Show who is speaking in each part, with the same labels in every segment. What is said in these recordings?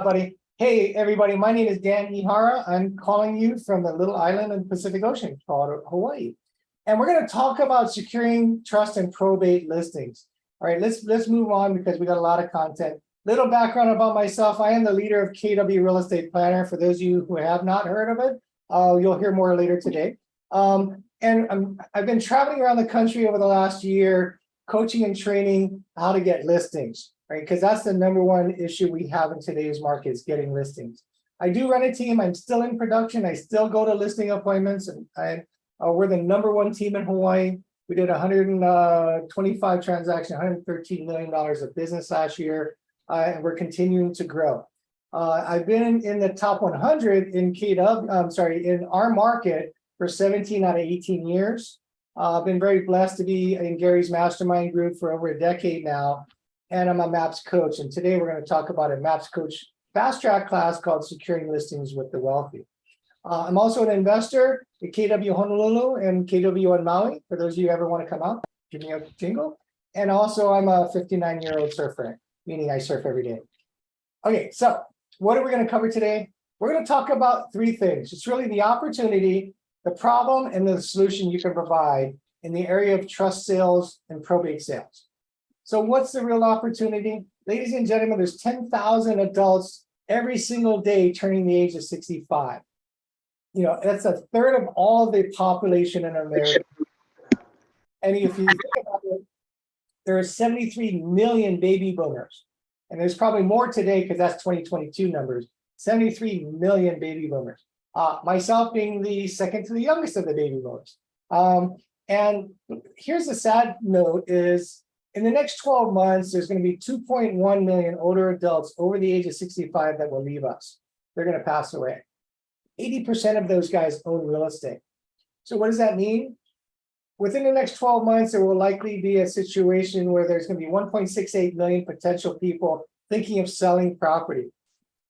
Speaker 1: Buddy. Hey, everybody. My name is Dan Ihara. I'm calling you from the little island in the Pacific Ocean called Hawaii. And we're going to talk about securing trust and probate listings. All right, let's move on because we got a lot of content. Little background about myself. I am the leader of KW Real Estate Planner. For those of you who have not heard of it, you'll hear more later today. I've been traveling around the country over the last year, coaching and training how to get listings. Right, because that's the number one issue we have in today's market is getting listings. I do run a team. I'm still in production. I still go to listing appointments, and we're the number one team in Hawaii. We did 125 transactions, $113 million of business last year, and we're continuing to grow. I've been in the top 100 in in our market for 17 out of 18 years. I've been very blessed to be in Gary's mastermind group for over a decade now. And I'm a MAPS coach. And today we're going to talk about a MAPS coach fast track class called Securing Listings with the Wealthy. I'm also an investor at KW Honolulu and KW on Maui. For those of you who ever want to come out, give me a jingle. And also I'm a 59-year-old surfer, meaning I surf every day. Okay, so what are we going to cover today? We're going to talk about three things. It's really the opportunity, the problem, and the solution you can provide in the area of trust sales and probate sales. So what's the real opportunity? Ladies and gentlemen, there's 10,000 adults every single day turning the age of 65. You know, that's a third of all of the population in America. And if you think about it, there are 73 million baby boomers. And there's probably more today because that's 2022 numbers. 73 million baby boomers. Myself being the second to the youngest of the baby boomers. And here's the sad note is, in the next 12 months, there's going to be 2.1 million older adults over the age of 65 that will leave us. They're going to pass away. 80% of those guys own real estate. So what does that mean? Within the next 12 months, there will likely be a situation where there's going to be 1.68 million potential people thinking of selling property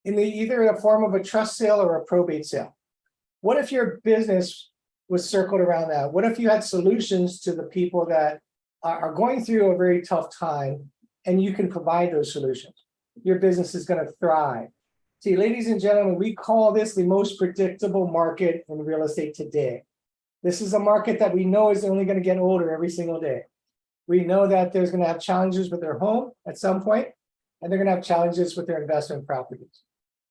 Speaker 1: in either a form of a trust sale or a probate sale. What if your business was circled around that? What if you had solutions to the people that are going through a very tough time, and you can provide those solutions? Your business is going to thrive. See, ladies and gentlemen, we call this the most predictable market in real estate today. This is a market that we know is only going to get older every single day. We know that there's going to have challenges with their home at some point, and they're going to have challenges with their investment properties.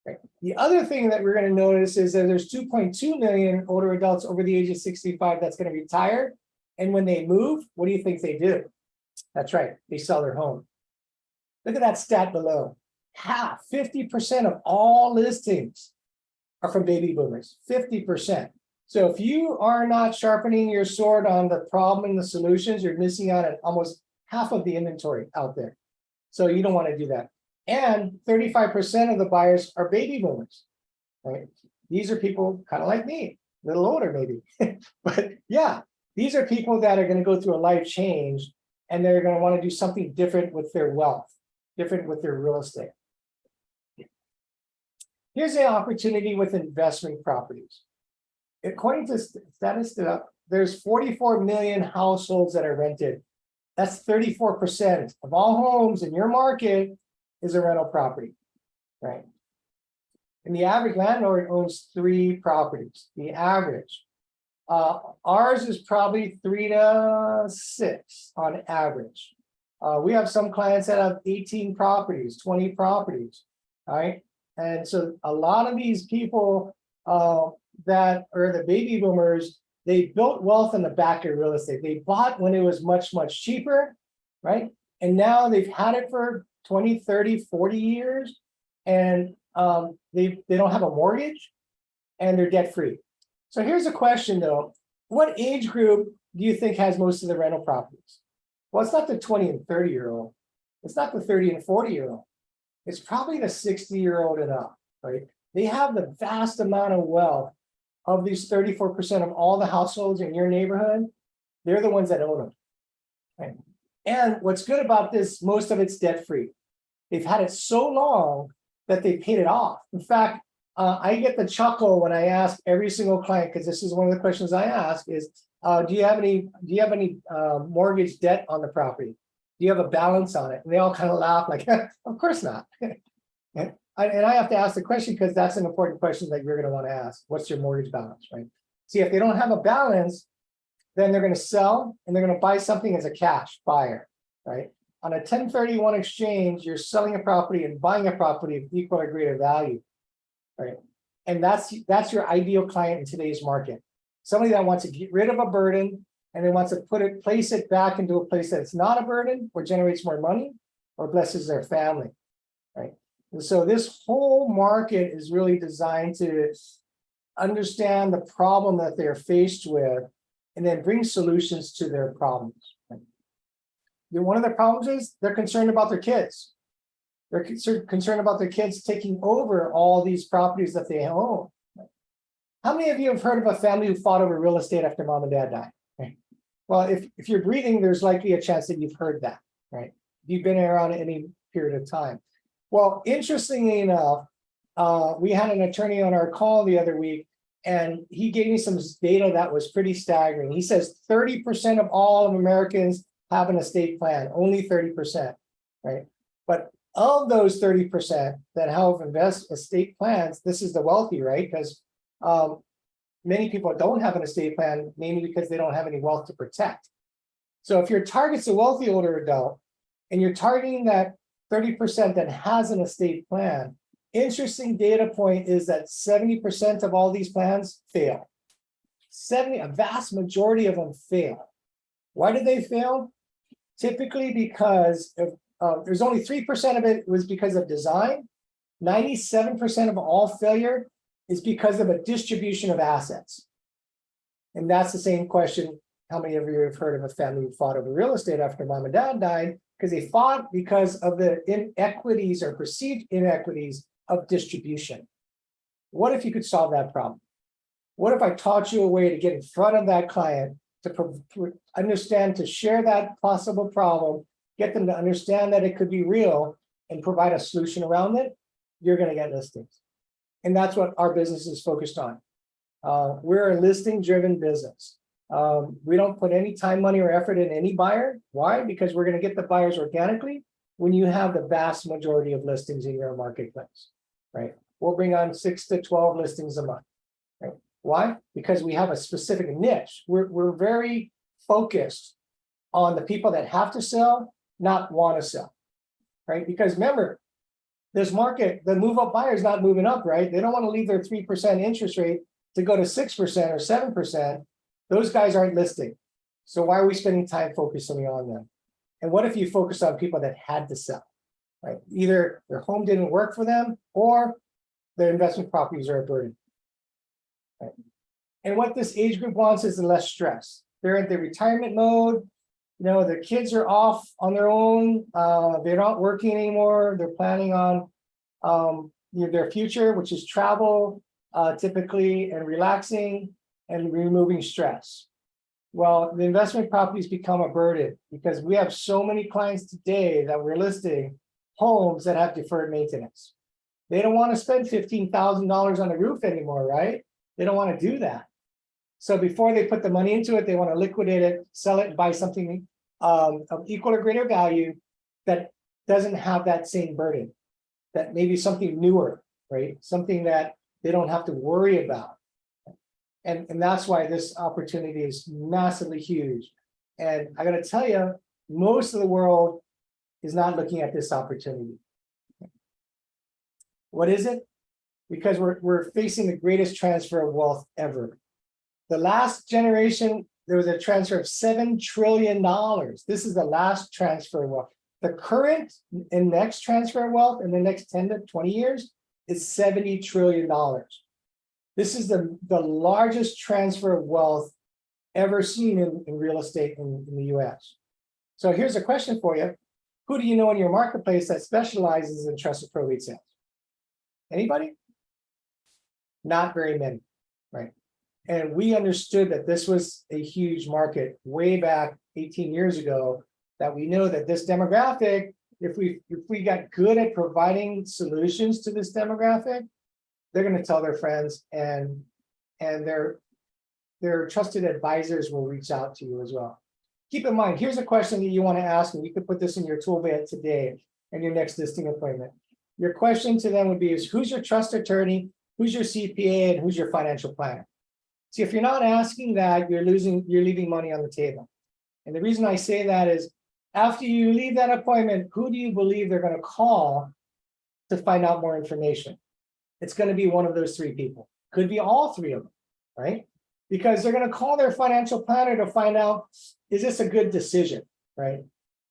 Speaker 1: Okay. The other thing that we're going to notice is that there's 2.2 million older adults over the age of 65 that's going to retire. And when they move, what do you think they do? That's right, they sell their home. Look at that stat below. 50% of all listings are from baby boomers, 50%. So if you are not sharpening your sword on the problem and the solutions, you're missing out on almost half of the inventory out there. So you don't want to do that. And 35% of the buyers are baby boomers, right? These are people kind of like me, a little older maybe, but yeah. These are people that are going to go through a life change, and they're going to want to do something different with their wealth, different with their real estate. Here's the opportunity with investment properties. According to statistics, there's 44 million households that are rented. That's 34% of all homes in your market is a rental property, right? And the average landlord owns 3 properties, the average. Ours is probably 3 to 6 on average. We have some clients that have 18 properties, 20 properties, all right? And so a lot of these people that are the baby boomers, they built wealth in the back of real estate. They bought when it was much, much cheaper, right? And now they've had it for 20, 30, 40 years, and they don't have a mortgage, and they're debt-free. So here's a question though, what age group do you think has most of the rental properties? Well, it's not the 20 and 30-year-old. It's not the 30 and 40-year-old. It's probably the 60-year-old and up, right? They have the vast amount of wealth of these 34% of all the households in your neighborhood. They're the ones that own them, right? And what's good about this, most of it's debt-free. They've had it so long that they paid it off. In fact, I get the chuckle when I ask every single client, because this is one of the questions I ask is, do you have any mortgage debt on the property? Do you have a balance on it? And they all kind of laugh like, of course not. And I have to ask the question because that's an important question that you're going to want to ask. What's your mortgage balance, right? See, if they don't have a balance, then they're going to sell and they're going to buy something as a cash buyer, right? On a 1031 exchange, you're selling a property and buying a property of equal or greater value, right? And that's your ideal client in today's market. Somebody that wants to get rid of a burden and then wants to place it back into a place that's not a burden or generates more money or blesses their family, right? And so this whole market is really designed to understand the problem that they're faced with and then bring solutions to their problems. Right? One of the problems is they're concerned about their kids. They're concerned about their kids taking over all these properties that they own. How many of you have heard of a family who fought over real estate after mom and dad died? Right? Well, if you're breathing, there's likely a chance that you've heard that, right? You've been around any period of time. Well, interestingly enough, we had an attorney on our call the other week, and he gave me some data that was pretty staggering. He says 30% of all of Americans have an estate plan, only 30%, right? But of those 30% that have estate plans, this is the wealthy, right? Because many people don't have an estate plan, mainly because they don't have any wealth to protect. So if your target's a wealthy older adult, and you're targeting that 30% that has an estate plan, interesting data point is that 70% of all these plans fail. A vast majority of them fail. Why did they fail? Typically because there's only 3% of it was because of design. 97% of all failure is because of a distribution of assets. And that's the same question. How many of you have heard of a family who fought over real estate after mom and dad died? Because they fought because of the inequities or perceived inequities of distribution. What if you could solve that problem? What if I taught you a way to get in front of that client, to understand, to share that possible problem, get them to understand that it could be real and provide a solution around it? You're going to get listings. And that's what our business is focused on. We're a listing-driven business. We don't put any time, money, or effort in any buyer. Why? Because we're going to get the buyers organically when you have the vast majority of listings in your marketplace, right? We'll bring on 6 to 12 listings a month, right? Why? Because we have a specific niche. We're very focused on the people that have to sell, not want to sell, right? Because remember, this market, the move-up buyer is not moving up, right? They don't want to leave their 3% interest rate to go to 6% or 7%. Those guys aren't listing. So why are we spending time focusing on them? And what if you focus on people that had to sell, right? Either their home didn't work for them or their investment properties are a burden, right? And what this age group wants is less stress. They're in the retirement mode. You know, their kids are off on their own. They're not working anymore. They're planning on their future, which is travel, typically, and relaxing and removing stress. Well, the investment properties become a burden because we have so many clients today that we're listing homes that have deferred maintenance. They don't want to spend $15,000 on the roof anymore, right? They don't want to do that. So before they put the money into it, they want to liquidate it, sell it, and buy something of equal or greater value that doesn't have that same burden, that maybe something newer, right? Something that they don't have to worry about. And that's why this opportunity is massively huge. And I got to tell you, most of the world is not looking at this opportunity. What is it? Because we're facing the greatest transfer of wealth ever. The last generation, there was a transfer of $7 trillion. This is the last transfer of wealth. The current and next transfer of wealth in the next 10 to 20 years is $70 trillion. This is the largest transfer of wealth ever seen in real estate in the US. So here's a question for you. Who do you know in your marketplace that specializes in trusted probate sales? Anybody? Not very many, right? And we understood that this was a huge market way back 18 years ago, that we know that this demographic, if we got good at providing solutions to this demographic, they're going to tell their friends, and their trusted advisors will reach out to you as well. Keep in mind, here's a question that you want to ask, and you can put this in your toolkit today and your next listing appointment. your question to them would be is who's your trust attorney, who's your CPA, and who's your financial planner? See, if you're not asking that, you're leaving money on the table. And the reason I say that is after you leave that appointment, who do you believe they're going to call to find out more information? It's going to be one of those three people. Could be all three of them, right? Because they're going to call their financial planner to find out, is this a good decision, right?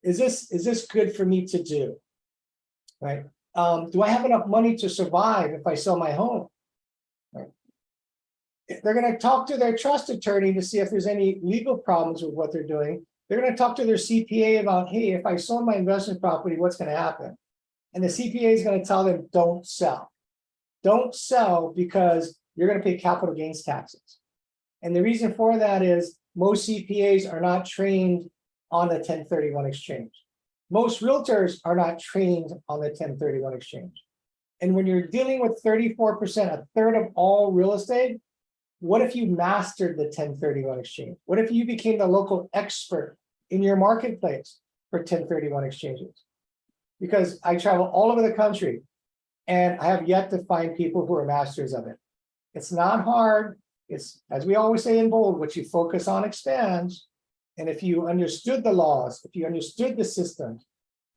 Speaker 1: Is this good for me to do, right? Do I have enough money to survive if I sell my home? Right? They're going to talk to their trust attorney to see if there's any legal problems with what they're doing. They're going to talk to their CPA about, hey, if I sold my investment property, what's going to happen? And the CPA is going to tell them, don't sell. Don't sell because you're going to pay capital gains taxes. And the reason for that is most CPAs are not trained on the 1031 exchange. Most realtors are not trained on the 1031 exchange. And when you're dealing with 34%, a third of all real estate, what if you mastered the 1031 exchange? What if you became the local expert in your marketplace for 1031 exchanges? Because I travel all over the country and I have yet to find people who are masters of it. It's not hard. It's, as we always say in bold, what you focus on expands. And if you understood the laws, if you understood the systems,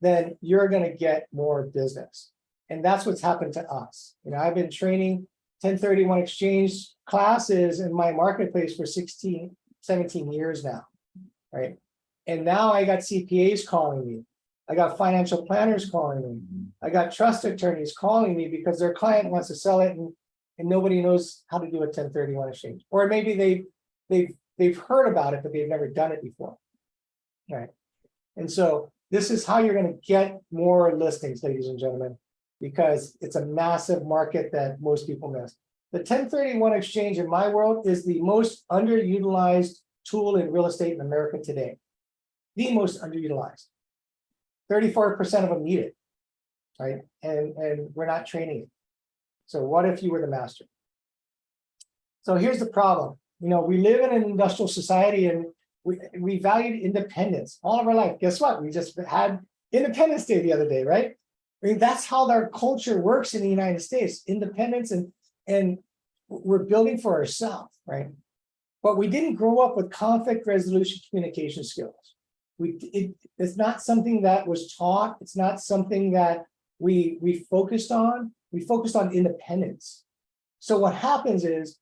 Speaker 1: then you're going to get more business. And that's what's happened to us. You know, I've been training 1031 exchange classes in my marketplace for 16, 17 years now, right? And now I got CPAs calling me. I got financial planners calling me. I got trust attorneys calling me because their client wants to sell it and nobody knows how to do a 1031 exchange. Or maybe they've heard about it, but they've never done it before, right? And so this is how you're going to get more listings, ladies and gentlemen, because it's a massive market that most people miss. The 1031 exchange in my world is the most underutilized tool in real estate in America today. The most underutilized. 34% of them need it, right? And we're not training it. So what if you were the master? So here's the problem. You know, we live in an industrial society and we valued independence all of our life. Guess what? We just had Independence Day the other day, right? I mean, that's how our culture works in the United States, independence, and we're building for ourselves, right? But we didn't grow up with conflict resolution communication skills. It's not something that was taught. It's not something that we focused on. We focused on independence. So what happens is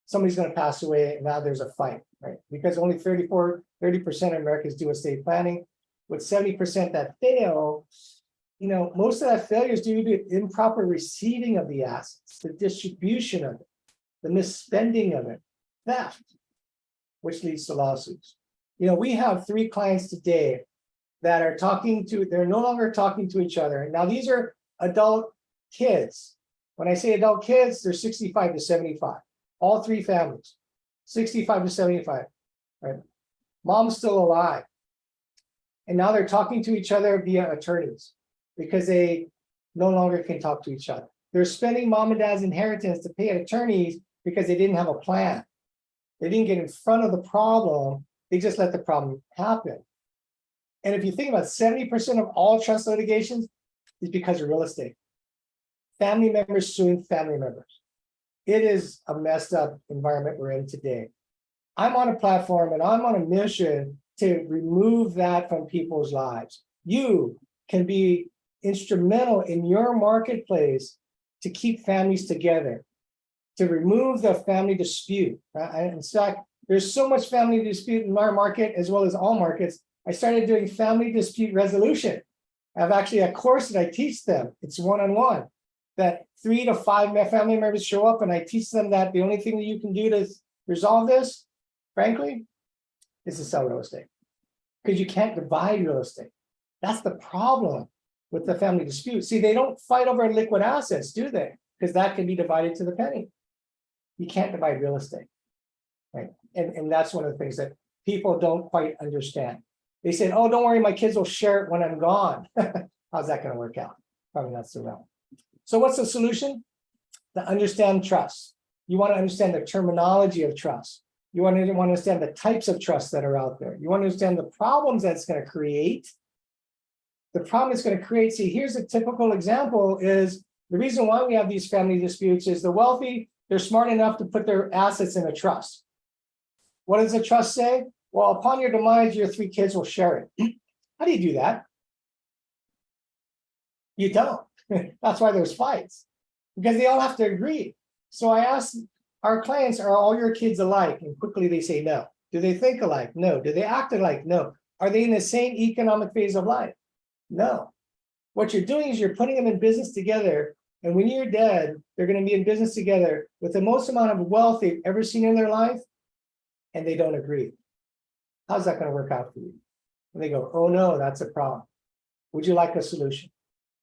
Speaker 1: somebody's going to pass away and now there's a fight, right? Because only 30% of Americans do estate planning. With 70% that fail, you know, most of that failure is due to improper receiving of the assets, the distribution of it, the misspending of it, theft, which leads to lawsuits. You know, we have 3 clients today that are they're no longer talking to each other. Now, these are adult kids. When I say adult kids, they're 65 to 75. All 3 families, 65 to 75, right? Mom's still alive. And now they're talking to each other via attorneys because they no longer can talk to each other. They're spending mom and dad's inheritance to pay attorneys because they didn't have a plan. They didn't get in front of the problem. They just let the problem happen. And if you think about 70% of all trust litigations is because of real estate. Family members suing family members. It is a messed up environment we're in today. I'm on a platform and I'm on a mission to remove that from people's lives. You can be instrumental in your marketplace to keep families together, to remove the family dispute. In fact, there's so much family dispute in our market as well as all markets. I started doing family dispute resolution. I have actually a course that I teach them. It's one-on-one. That 3 to 5 family members show up and I teach them that the only thing that you can do to resolve this, frankly, is to sell real estate. Because you can't divide real estate. That's the problem with the family dispute. See, they don't fight over liquid assets, do they? Because that can be divided to the penny. You can't divide real estate, right? And that's one of the things that people don't quite understand. They say, oh, don't worry, my kids will share it when I'm gone. How's that going to work out? Probably not so well. So what's the solution? To understand trust. You want to understand the terminology of trust. You want to understand the types of trust that are out there. You want to understand the problems that's going to create. the problem it's going to create, see, here's a typical example is the reason why we have these family disputes is the wealthy, they're smart enough to put their assets in a trust. What does the trust say? Well, upon your demise, your 3 kids will share it. How do you do that? You don't. That's why there's fights, because they all have to agree. So I asked our clients, are all your kids alike? And quickly they say no. Do they think alike? No. Do they act alike? No. Are they in the same economic phase of life? No. What you're doing is you're putting them in business together. And when you're dead, they're going to be in business together with the most amount of wealth they've ever seen in their life. And they don't agree. How's that going to work out for you? And they go, oh no, that's a problem. Would you like a solution?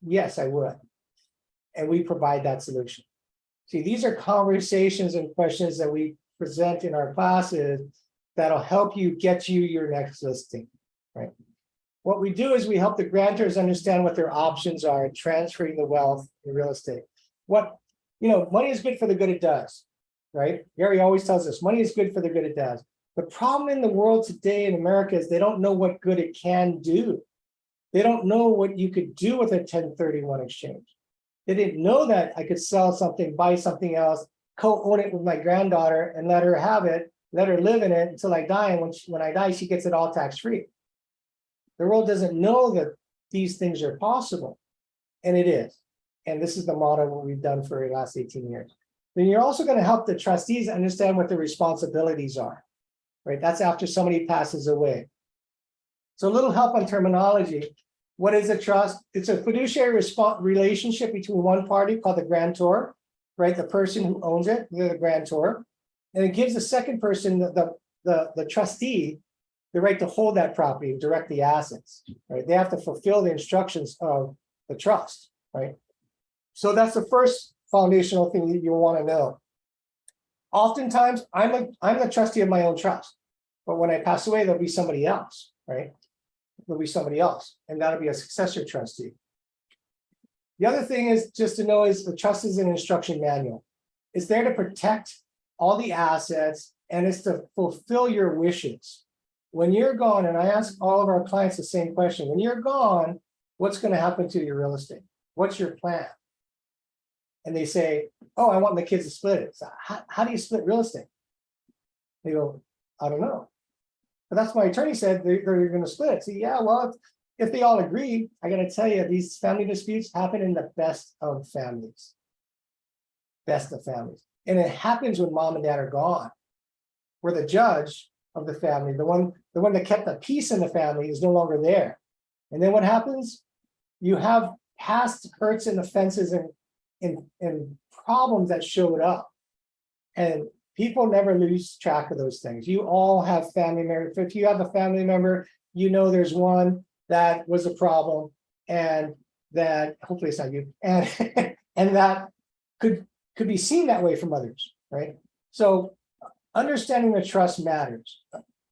Speaker 1: Yes, I would. And we provide that solution. See, these are conversations and questions that we present in our classes that'll help you get you your next listing, right? What we do is we help the grantors understand what their options are in transferring the wealth in real estate. Money is good for the good it does, right? Gary always tells us money is good for the good it does. The problem in the world today in America is they don't know what good it can do. They don't know what you could do with a 1031 exchange. They didn't know that I could sell something, buy something else, co-own it with my granddaughter and let her have it, let her live in it until I die. And when I die, she gets it all tax-free. The world doesn't know that these things are possible, and it is. And this is the model what we've done for the last 18 years. Then you're also going to help the trustees understand what their responsibilities are, right? That's after somebody passes away. So a little help on terminology. What is a trust? It's a fiduciary relationship between one party called the grantor, right? The person who owns it, they're the grantor. And it gives the second person, the trustee, the right to hold that property and direct the assets, right? They have to fulfill the instructions of the trust, right? So that's the first foundational thing that you want to know. Oftentimes, I'm the trustee of my own trust, but when I pass away, there'll be somebody else, right? There'll be somebody else, and that'll be a successor trustee. The other thing is just to know is the trust is an instruction manual. It's there to protect all the assets, and it's to fulfill your wishes. When you're gone, and I ask all of our clients the same question, when you're gone, what's going to happen to your real estate? What's your plan? And they say, oh, I want my kids to split it. So how do you split real estate? They go, I don't know. But that's what my attorney said, they're going to split it. So yeah, well, if they all agree, I got to tell you, these family disputes happen in the best of families. Best of families. And it happens when mom and dad are gone, where the judge of the family, the one that kept the peace in the family, is no longer there. And then what happens? You have past hurts and offenses and problems that showed up. And people never lose track of those things. You all have family members. If you have a family member, you know there's one that was a problem, and that hopefully it's not you, and and that could be seen that way from others, right? So understanding the trust matters.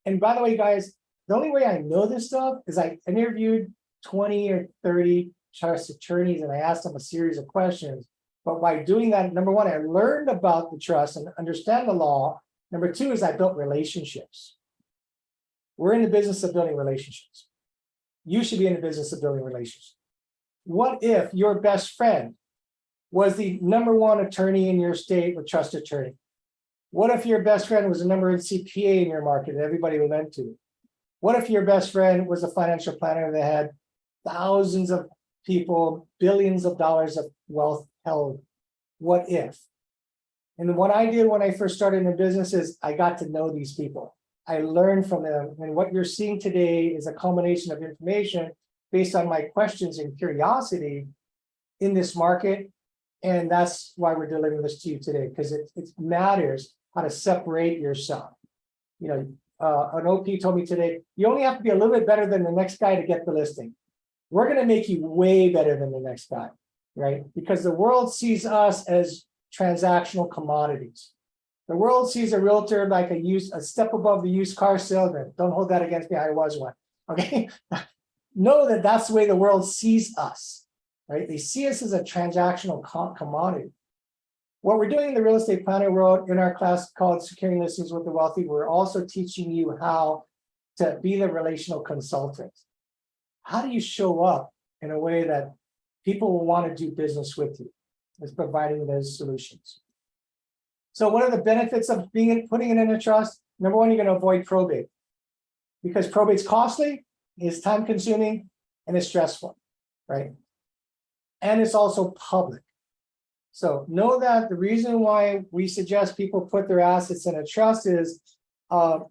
Speaker 1: And by the way, guys, the only way I know this stuff is I interviewed 20 or 30 trust attorneys, and I asked them a series of questions. But by doing that, number one, I learned about the trust and understand the law. Number two is I built relationships. We're in the business of building relationships. You should be in the business of building relationships. What if your best friend was the number one attorney in your state, a trust attorney? What if your best friend was the number one CPA in your market that everybody went to? What if your best friend was a financial planner that had thousands of people, billions of dollars of wealth held? What if? And what I did when I first started in business is I got to know these people. I learned from them. And what you're seeing today is a culmination of information based on my questions and curiosity in this market. And that's why we're delivering this to you today, because it matters how to separate yourself. You know, an OP told me today, you only have to be a little bit better than the next guy to get the listing. We're going to make you way better than the next guy, right? Because the world sees us as transactional commodities. The world sees a realtor like a step above the used car salesman. Don't hold that against me. I was one. Okay. Know that that's the way the world sees us, right? They see us as a transactional commodity. What we're doing in the real estate planning world in our class called Securing Listings with the Wealthy, we're also teaching you how to be the relational consultant. How do you show up in a way that people will want to do business with you, is providing those solutions. So what are the benefits of putting it in a trust? Number one, you're going to avoid probate, because probate's costly, it's time consuming, and it's stressful, right? And it's also public. So know that the reason why we suggest people put their assets in a trust is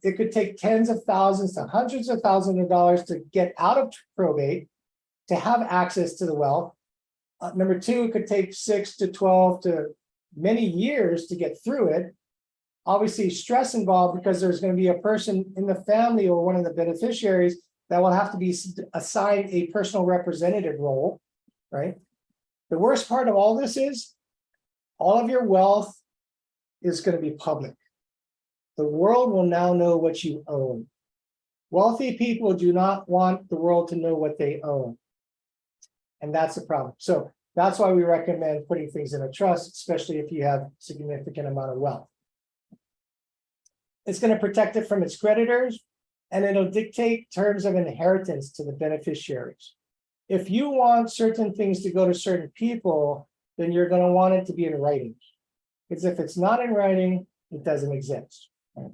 Speaker 1: it could take tens of thousands to hundreds of thousands of dollars to get out of probate, to have access to the wealth. Number two, it could take 6 to 12 to many years to get through it. Obviously, stress involved because there's going to be a person in the family or one of the beneficiaries that will have to be assigned a personal representative role, right? The worst part of all this is all of your wealth is going to be public. The world will now know what you own. Wealthy people do not want the world to know what they own. And that's the problem. So that's why we recommend putting things in a trust, especially if you have significant amount of wealth. It's going to protect it from its creditors, and it'll dictate terms of inheritance to the beneficiaries. If you want certain things to go to certain people, then you're going to want it to be in writing. Because if it's not in writing, it doesn't exist. Right?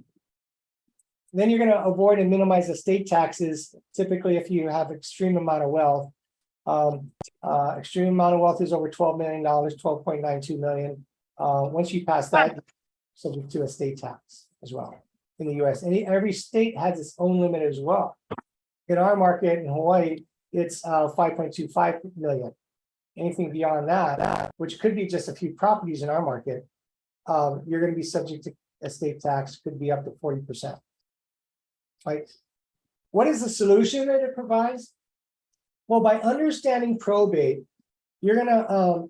Speaker 1: Then you're going to avoid and minimize estate taxes. Typically, if you have extreme amount of wealth, extreme amount of wealth is over $12 million, 12.92 million. Once you pass that, subject to estate tax as well in the US. And every state has its own limit as well. In our market in Hawaii, it's 5.25 million. Anything beyond that, which could be just a few properties in our market, you're going to be subject to estate tax, could be up to 40%. Right? What is the solution that it provides? Well, by understanding probate, you're going to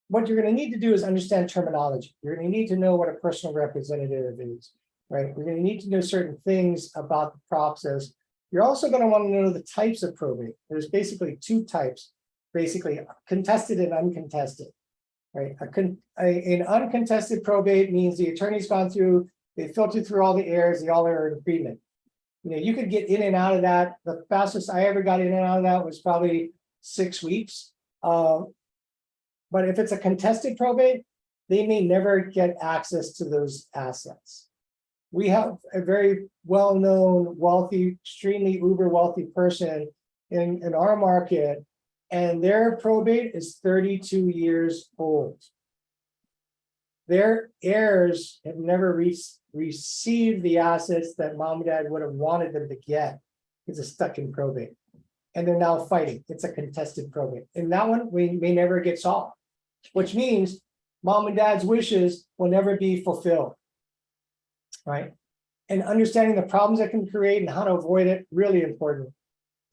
Speaker 1: what you're going to need to do is understand terminology. You're going to need to know what a personal representative is, right? You're going to need to know certain things about the process. You're also going to want to know the types of probate. There's basically two types, basically contested and uncontested, right? An uncontested probate means the attorney's gone through, they filtered through all the heirs, they all are in agreement. You know, you could get in and out of that. The fastest I ever got in and out of that was probably 6 weeks. But if it's a contested probate, they may never get access to those assets. We have a very well-known, wealthy, extremely uber wealthy person in our market, and their probate is 32 years old. Their heirs have never received the assets that mom and dad would have wanted them to get because it's stuck in probate. And they're now fighting. It's a contested probate. And that one we may never get solved, which means mom and dad's wishes will never be fulfilled, right? And understanding the problems that can create and how to avoid it, really important.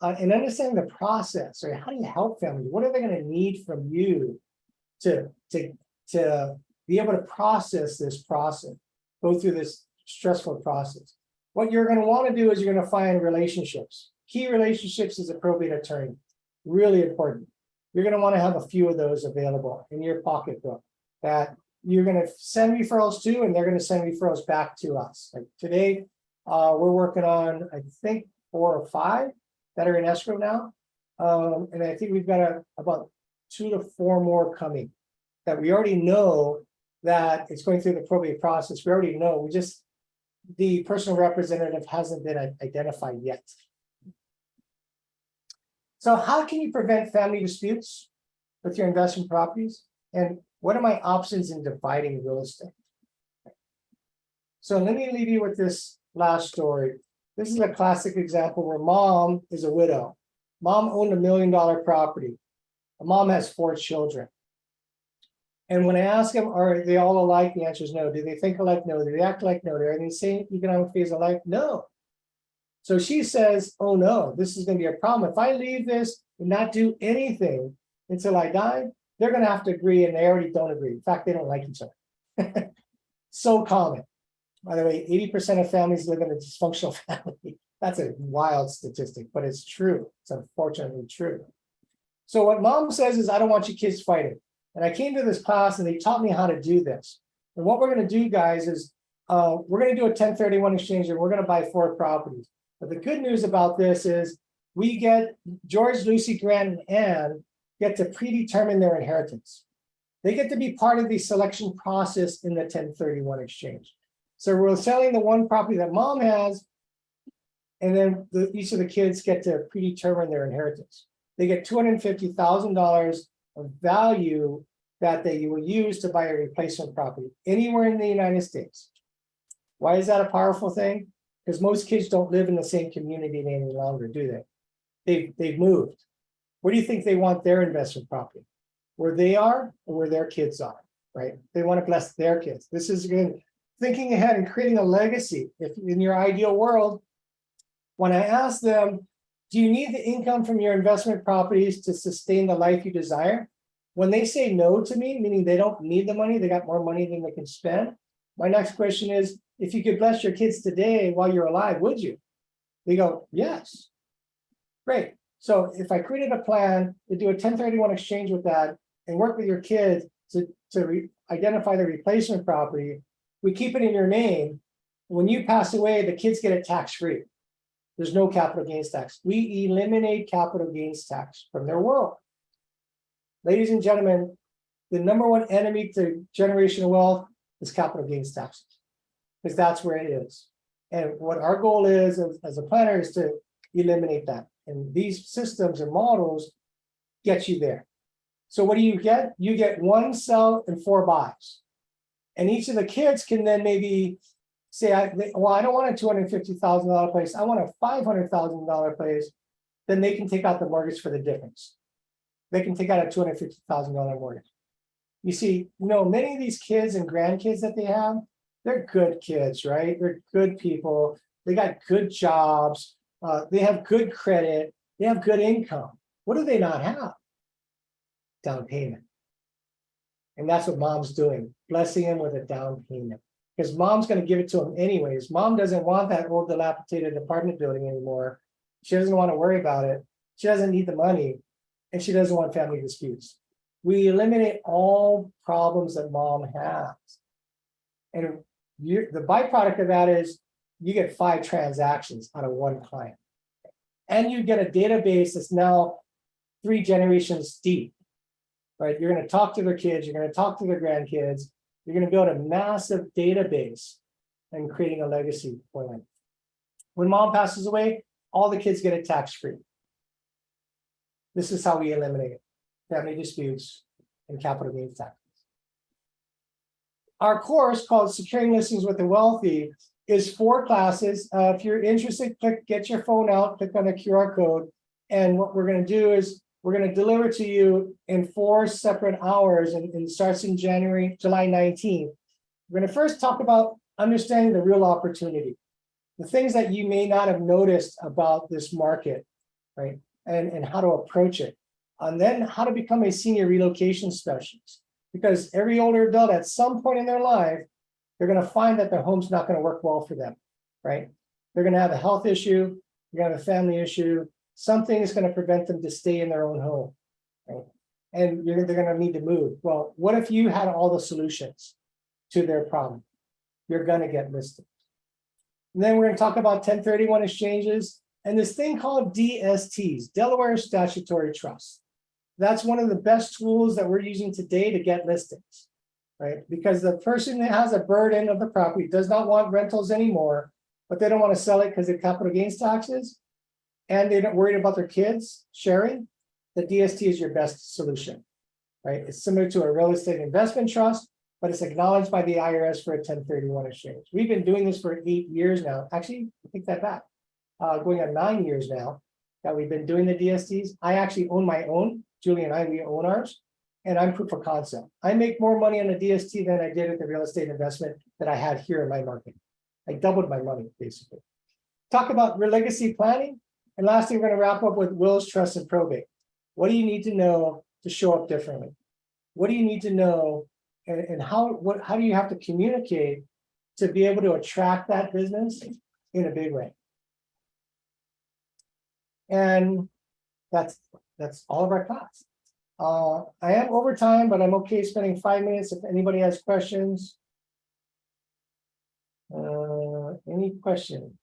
Speaker 1: And understanding the process, or how do you help families? What are they going to need from you to be able to process this process, go through this stressful process? What you're going to want to do is you're going to find relationships. Key relationships as a probate attorney, really important. You're going to want to have a few of those available in your pocketbook that you're going to send referrals to, and they're going to send referrals back to us. Like today, we're working on, I think, 4 or 5 that are in escrow now. And I think we've got about 2 to 4 more coming that we already know that it's going through the probate process. We already know, the personal representative hasn't been identified yet. So how can you prevent family disputes with your investment properties? And what are my options in dividing real estate? So let me leave you with this last story. This is a classic example where mom is a widow. Mom owned $1 million property. Mom has 4 children. And when I ask them, are they all alike? The answer is no. Do they think alike? No. Do they act alike? No. Are they in the same economic phase of life? No. So she says, oh no, this is going to be a problem. If I leave this and not do anything until I die, they're going to have to agree, and they already don't agree. In fact, they don't like each other. So common. By the way, 80% of families live in a dysfunctional family. That's a wild statistic, but it's true. It's unfortunately true. So what mom says is, I don't want you kids fighting. And I came to this class and they taught me how to do this. And what we're going to do, guys, is we're going to do a 1031 exchange, and we're going to buy 4 properties. But the good news about this is we get George, Lucy, Grant, and Anne get to predetermine their inheritance. They get to be part of the selection process in the 1031 exchange. So we're selling the one property that mom has, and then each of the kids get to predetermine their inheritance. They get $250,000 of value that they will use to buy a replacement property anywhere in the United States. Why is that a powerful thing? Because most kids don't live in the same community any longer, do they? They've moved. Where do you think they want their investment property? Where they are or where their kids are, right? They want to bless their kids. This is again, thinking ahead and creating a legacy. If in your ideal world, when I ask them, do you need the income from your investment properties to sustain the life you desire? When they say no to me, meaning they don't need the money, they got more money than they can spend. My next question is, if you could bless your kids today while you're alive, would you? They go, yes. Great. So if I created a plan to do a 1031 exchange with that and work with your kids to identify the replacement property, we keep it in your name. When you pass away, the kids get it tax-free. There's no capital gains tax. We eliminate capital gains tax from their world. Ladies and gentlemen, the number one enemy to generational wealth is capital gains taxes, because that's where it is. And what our goal is as a planner is to eliminate that. And these systems and models get you there. So what do you get? You get 1 sell and 4 buys. And each of the kids can then maybe say, well, I don't want a $250,000 place. I want a $500,000 place. Then they can take out the mortgage for the difference. They can take out a $250,000 mortgage. You see, many of these kids and grandkids that they have, they're good kids, right? They're good people. They got good jobs. They have good credit. They have good income. What do they not have? Down payment. And that's what mom's doing, blessing him with a down payment. Because mom's going to give it to him anyways. Mom doesn't want that old dilapidated apartment building anymore. She doesn't want to worry about it. She doesn't need the money. And she doesn't want family disputes. We eliminate all problems that mom has. And the byproduct of that is you get 5 transactions out of 1 client. And you get a database that's now 3 generations deep, right? You're going to talk to their kids. You're going to talk to their grandkids. You're going to build a massive database and creating a legacy for them. When mom passes away, all the kids get it tax-free. This is how we eliminate it. Family disputes and capital gains taxes. Our course called Securing Listings with the Wealthy is 4 classes. If you're interested, get your phone out, click on the QR code. And what we're going to do is we're going to deliver to you in 4 separate hours, and it starts in July 19th. We're going to first talk about understanding the real opportunity, the things that you may not have noticed about this market, right? And how to approach it. And then how to become a senior relocation specialist. Because every older adult at some point in their life, they're going to find that their home's not going to work well for them, right? They're going to have a health issue, they're going to have a family issue, something is going to prevent them to stay in their own home, right? And they're going to need to move. Well, what if you had all the solutions to their problem? You're going to get listed. And then we're going to talk about 1031 exchanges and this thing called DSTs, Delaware Statutory Trust. That's one of the best tools that we're using today to get listings, right? Because the person that has a burden of the property does not want rentals anymore, but they don't want to sell it because of capital gains taxes, and they're not worried about their kids sharing. The DST is your best solution, right? It's similar to a real estate investment trust, but it's acknowledged by the IRS for a 1031 exchange. We've been doing this for 8 years now. Actually, I take that back. Going on 9 years now that we've been doing the DSTs. I actually own my own. Julie and I, we own ours, and I'm proof of concept. I make more money on a DST than I did at the real estate investment that I had here in my market. I doubled my money, basically. Talk about legacy planning. And lastly, we're going to wrap up with wills, trusts, and probate. What do you need to know to show up differently? What do you need to know, and how do you have to communicate to be able to attract that business in a big way? And that's all of our class. I am over time, but I'm okay spending 5 minutes if anybody has questions. Any questions?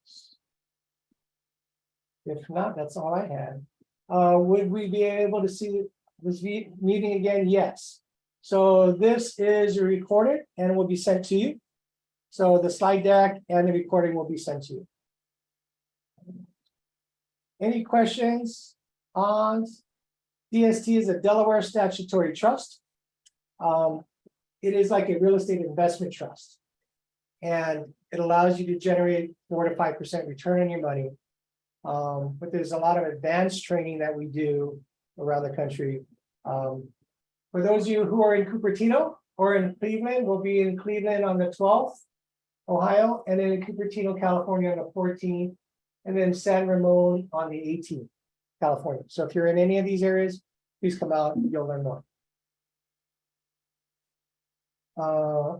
Speaker 1: If not, that's all I had. Would we be able to see this meeting again? Yes. So this is recorded and will be sent to you. So the slide deck and the recording will be sent to you. Any questions on DST? Is a Delaware statutory trust. It is like a real estate investment trust. And it allows you to generate 4 to 5% return on your money. But there's a lot of advanced training that we do around the country. For those of you who are in Cupertino or in Cleveland, we'll be in Cleveland on the 12th, Ohio, and then in Cupertino, California on the 14th, and then San Ramon on the 18th, California. So if you're in any of these areas, please come out and you'll learn more.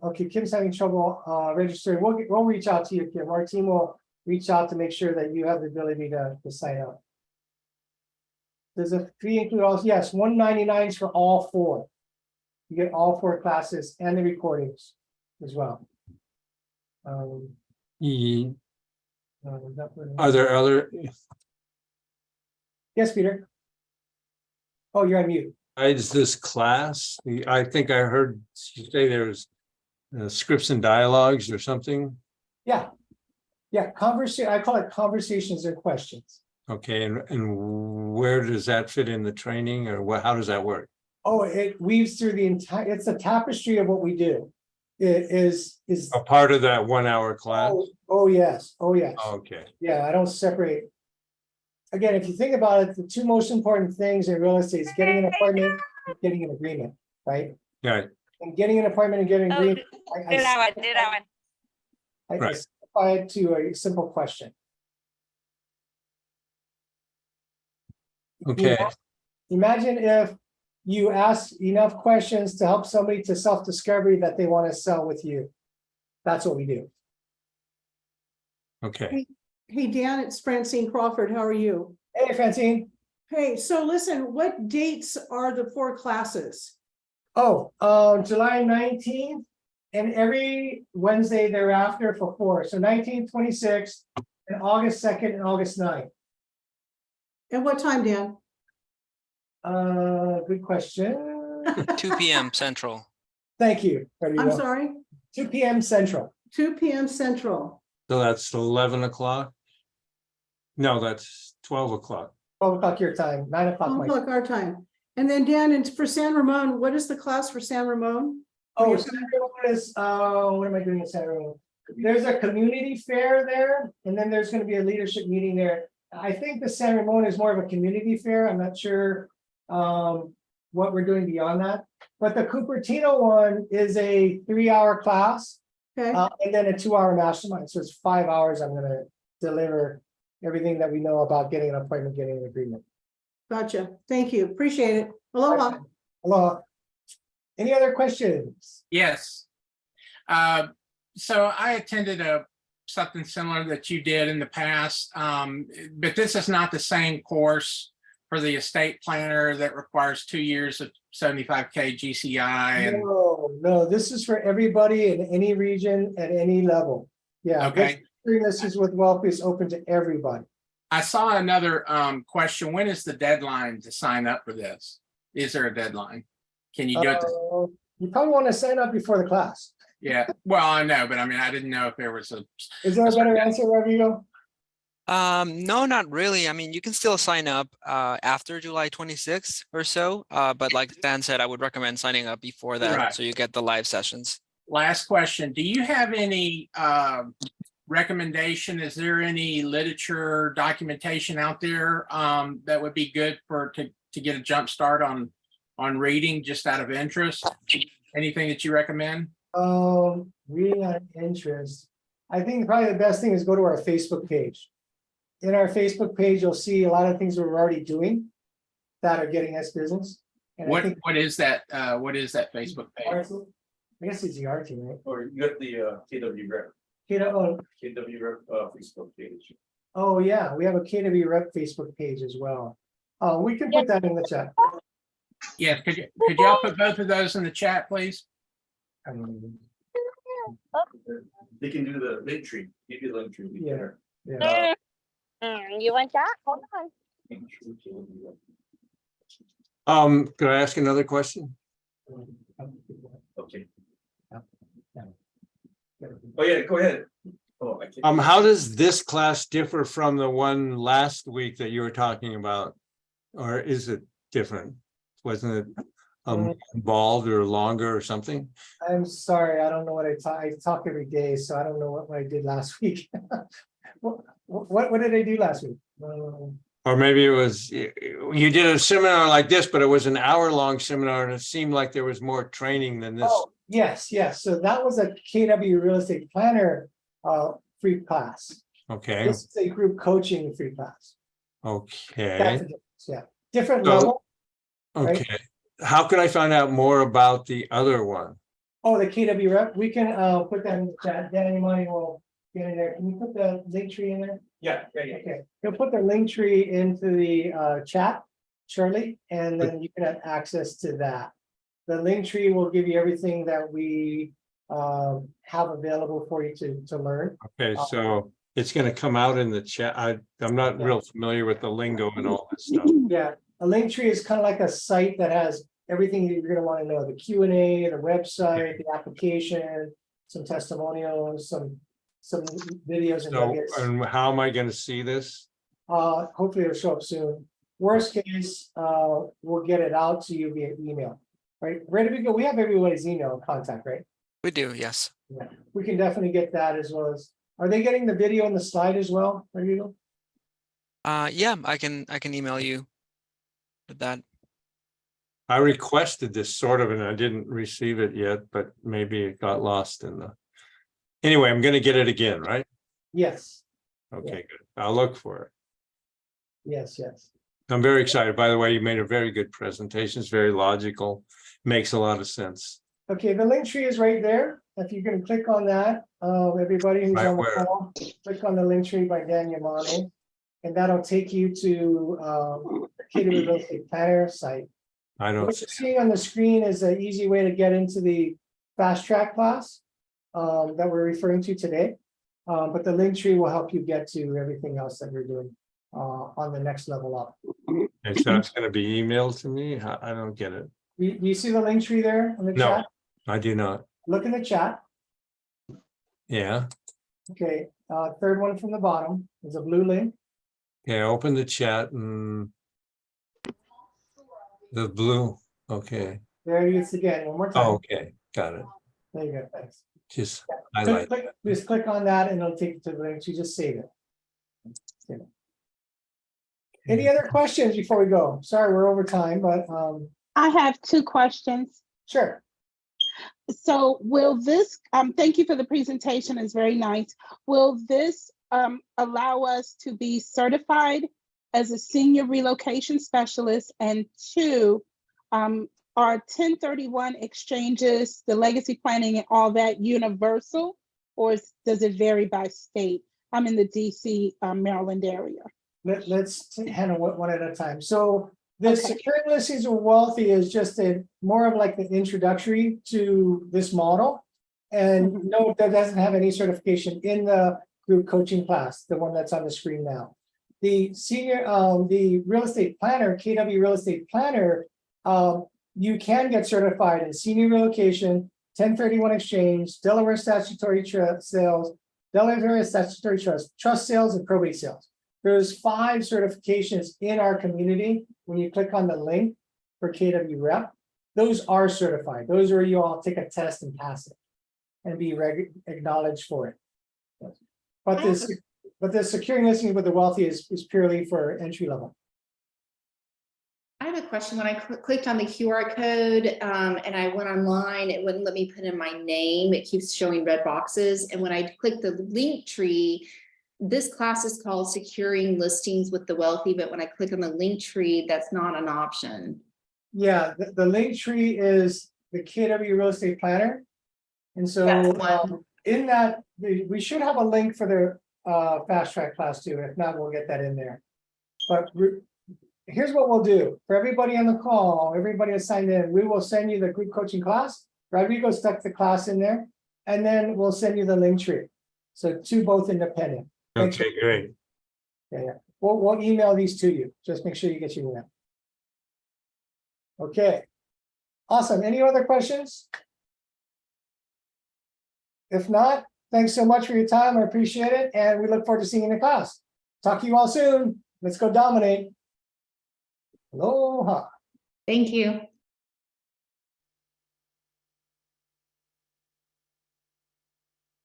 Speaker 1: Okay, Kim's having trouble registering. We'll reach out to you, Kim. Our team will reach out to make sure that you have the ability to sign up. Does a fee include all? Yes, $199 is for all 4. You get all 4 classes and the recordings as well.
Speaker 2: Are there other?
Speaker 1: Yes, Peter. Oh, you're on mute.
Speaker 2: Besides this class, I think I heard you say there's scripts and dialogues or something.
Speaker 1: Yeah. I call it conversations and questions.
Speaker 2: Okay, and where does that fit in the training, or how does that work?
Speaker 1: Oh, it weaves through the entire, it's a tapestry of what we do. It is
Speaker 2: A part of that 1 hour class?
Speaker 1: Oh, yes.
Speaker 2: Okay.
Speaker 1: Yeah, I don't separate. Again, if you think about it, the 2 most important things in real estate is getting an appointment and getting an agreement, right?
Speaker 2: Yeah.
Speaker 1: And getting an appointment and getting an agreement. I simplify it to a simple question.
Speaker 2: Okay.
Speaker 1: Imagine if you ask enough questions to help somebody to self-discovery that they want to sell with you. That's what we do.
Speaker 2: Okay.
Speaker 3: Hey, Dan, it's Francine Crawford. How are you?
Speaker 1: Hey, Francine.
Speaker 3: Hey, so listen, what dates are the 4 classes?
Speaker 1: Oh, July 19th and every Wednesday thereafter for 4. So 19th, 26th, and August 2nd and August 9th.
Speaker 3: And what time, Dan?
Speaker 1: Good question.
Speaker 4: 2 p.m. Central.
Speaker 1: Thank you. There you
Speaker 3: I'm
Speaker 1: go.
Speaker 3: sorry,
Speaker 1: 2 p.m. Central.
Speaker 3: 2 p.m. Central.
Speaker 2: So that's 11 o'clock? No, that's 12 o'clock.
Speaker 1: 12 o'clock your time, 9 o'clock my time.
Speaker 3: Look, our time. And then Dan, and for San Ramon, what is the class for San Ramon?
Speaker 1: Oh, San Ramon is, what am I doing in San Ramon? There's a community fair there, and then there's going to be a leadership meeting there. I think the San Ramon is more of a community fair. I'm not sure what we're doing beyond that. But the Cupertino one is a 3-hour class,
Speaker 3: Okay,
Speaker 1: and then a 2-hour mastermind. So it's 5 hours. I'm going to deliver everything that we know about getting an appointment, getting an agreement.
Speaker 3: gotcha. Thank you. Appreciate it. Aloha.
Speaker 1: Aloha. Any other questions?
Speaker 5: Yes. So I attended something similar that you did in the past, but this is not the same course for the estate planner that requires 2 years of 75K GCI. And
Speaker 1: No, this is for everybody in any region at any level. Yeah.
Speaker 5: okay,
Speaker 1: This is with Wealth is open to everybody.
Speaker 5: I saw another question. When is the deadline to sign up for this? Is there a deadline? Can you do it?
Speaker 1: You probably want to sign up before the class.
Speaker 5: Yeah. Well, I know, but I mean, I didn't know if there was a.
Speaker 1: Is there a better answer, Rodrigo?
Speaker 4: No, not really. I mean, you can still sign up after July 26th or so. But like Dan said, I would recommend signing up before that,
Speaker 5: Right.
Speaker 4: so you get the live sessions.
Speaker 5: Last question. Do you have any recommendation? Is there any literature documentation out there that would be good to get a jump start on reading just out of interest? Anything that you recommend?
Speaker 1: Reading out of interest. I think probably the best thing is go to our Facebook page. In our Facebook page, you'll see a lot of things we're already doing that are getting us business. And
Speaker 5: What
Speaker 1: I think
Speaker 5: what is that? What is that Facebook page?
Speaker 1: I guess it's the RT, right?
Speaker 6: Or you got the KW rep Facebook page.
Speaker 1: Oh, yeah, we have a KW Rep Facebook page as well. Oh, we can put that in the chat.
Speaker 5: Yeah, could y'all put both of those in the chat, please?
Speaker 6: They can do the link tree. Give you the link tree.
Speaker 1: Yeah. Yeah.
Speaker 7: You want that? Hold on.
Speaker 2: Could I ask another question?
Speaker 6: Okay. Oh, yeah, go ahead. Oh, I can't.
Speaker 2: How does this class differ from the one last week that you were talking about? Or is it different? Wasn't it involved or longer or something?
Speaker 1: I'm sorry, I don't know what I talk every day, so I don't know what I did last week. What did I do last week?
Speaker 2: Or maybe it was, you did a seminar like this, but it was an hour-long seminar and it seemed like there was more training than this.
Speaker 1: Oh, yes, so that was a KW Real Estate Planner free class.
Speaker 2: Okay,
Speaker 1: This is a group coaching free class. That's
Speaker 2: okay,
Speaker 1: the difference, yeah. Different
Speaker 2: So-
Speaker 1: level. right?
Speaker 2: okay. How can I find out more about the other one?
Speaker 1: Oh, the KW rep, we can put that in the chat. Danny Money will get in there. Can you put the link tree in there?
Speaker 6: Yeah.
Speaker 1: Okay, he'll put the link tree into the chat, Shirley, and then you can have access to that. The link tree will give you everything that we have available for you to learn.
Speaker 2: Okay, so it's gonna come out in the chat. I'm not real familiar with the lingo and all this stuff.
Speaker 1: Yeah, a link tree is kind of like a site that has everything that you're gonna want to know, the Q&A, the website, the application, some testimonials, some videos and
Speaker 2: So,
Speaker 1: nuggets.
Speaker 2: and how am I gonna see this?
Speaker 1: Hopefully it'll show up soon. Worst case, we'll get it out to you via email, right? Ready to go? We have everybody's email contact, right?
Speaker 4: We do, yes.
Speaker 1: Yeah, we can definitely get that as well as, are they getting the video and the slide as well? Ready to go?
Speaker 4: Yeah, I can email you with that.
Speaker 2: I requested this sort of, and I didn't receive it yet, but maybe it got lost in the. Anyway, I'm gonna get it again, right?
Speaker 1: Yes,
Speaker 2: Okay, good. I'll look for it.
Speaker 1: yes.
Speaker 2: I'm very excited. By the way, you made a very good presentation. It's very logical, makes a lot of sense.
Speaker 1: Okay, the link tree is right there. If you can click on that, everybody who's
Speaker 2: Right
Speaker 1: on the
Speaker 2: where?
Speaker 1: call, click on the link tree by Dan Yamane. And that'll take you to the KW Real Estate Planner site.
Speaker 2: I don't,
Speaker 1: What you're seeing on the screen is an easy way to get into the fast track class that we're referring to today. But the link tree will help you get to everything else that you're doing on the next level up.
Speaker 2: okay, so it's gonna be emailed to me. I don't get it.
Speaker 1: Do you see the link tree there in the
Speaker 2: No.
Speaker 1: chat?
Speaker 2: I do not.
Speaker 1: Look in the chat.
Speaker 2: Yeah,
Speaker 1: Okay, third one from the bottom is a blue link.
Speaker 2: okay, open the chat and. The blue, okay.
Speaker 1: There it is again, one more time.
Speaker 2: Oh, okay, got it.
Speaker 1: There you go, thanks.
Speaker 2: Just highlight.
Speaker 1: Just click on that and it'll take you to the link. You just save it. Save it. Any other questions before we go? Sorry, we're over time, but
Speaker 8: I have two questions.
Speaker 1: sure.
Speaker 8: So will this, thank you for the presentation, it's very nice. Will this allow us to be certified as a senior relocation specialist? And two, are 1031 exchanges, the legacy planning and all that universal, or does it vary by state? I'm in the DC, Maryland area.
Speaker 1: Let's handle one at a time. So the
Speaker 8: Okay.
Speaker 1: securing listings of wealthy is just more of like the introductory to this model. And
Speaker 8: Mhm.
Speaker 1: no, that doesn't have any certification in the group coaching class, the one that's on the screen now. The senior, the real estate planner, KW Real Estate Planner, you can get certified in senior relocation, 1031 exchange, Delaware statutory sales, Delaware statutory trust sales, and probate sales. There's 5 certifications in our community. When you click on the link for KW Rep, those are certified. Those are you all take a test and pass it and be acknowledged for it. But the securing listing with the wealthy is purely for entry level.
Speaker 9: I have a question. When I clicked on the QR code and I went online, it wouldn't let me put in my name. It keeps showing red boxes. And when I clicked the link tree, this class is called Securing Listings with the Wealthy. But when I click on the link tree, that's not an option.
Speaker 1: Yeah, the link tree is the KW Real Estate Planner. And so
Speaker 9: That's one.
Speaker 1: in that, we should have a link for the fast track class too. If not, we'll get that in there. But here's what we'll do for everybody on the call, everybody that's signed in, we will send you the group coaching class. Rodrigo stuck the class in there, and then we'll send you the link tree. So both independent.
Speaker 2: Okay, great.
Speaker 1: Yeah. We'll email these to you. Just make sure you get your email. Okay. Awesome. Any other questions? If not, thanks so much for your time. I appreciate it. And we look forward to seeing you in the class. Talk to you all soon. Let's go dominate. Aloha.
Speaker 9: Thank you.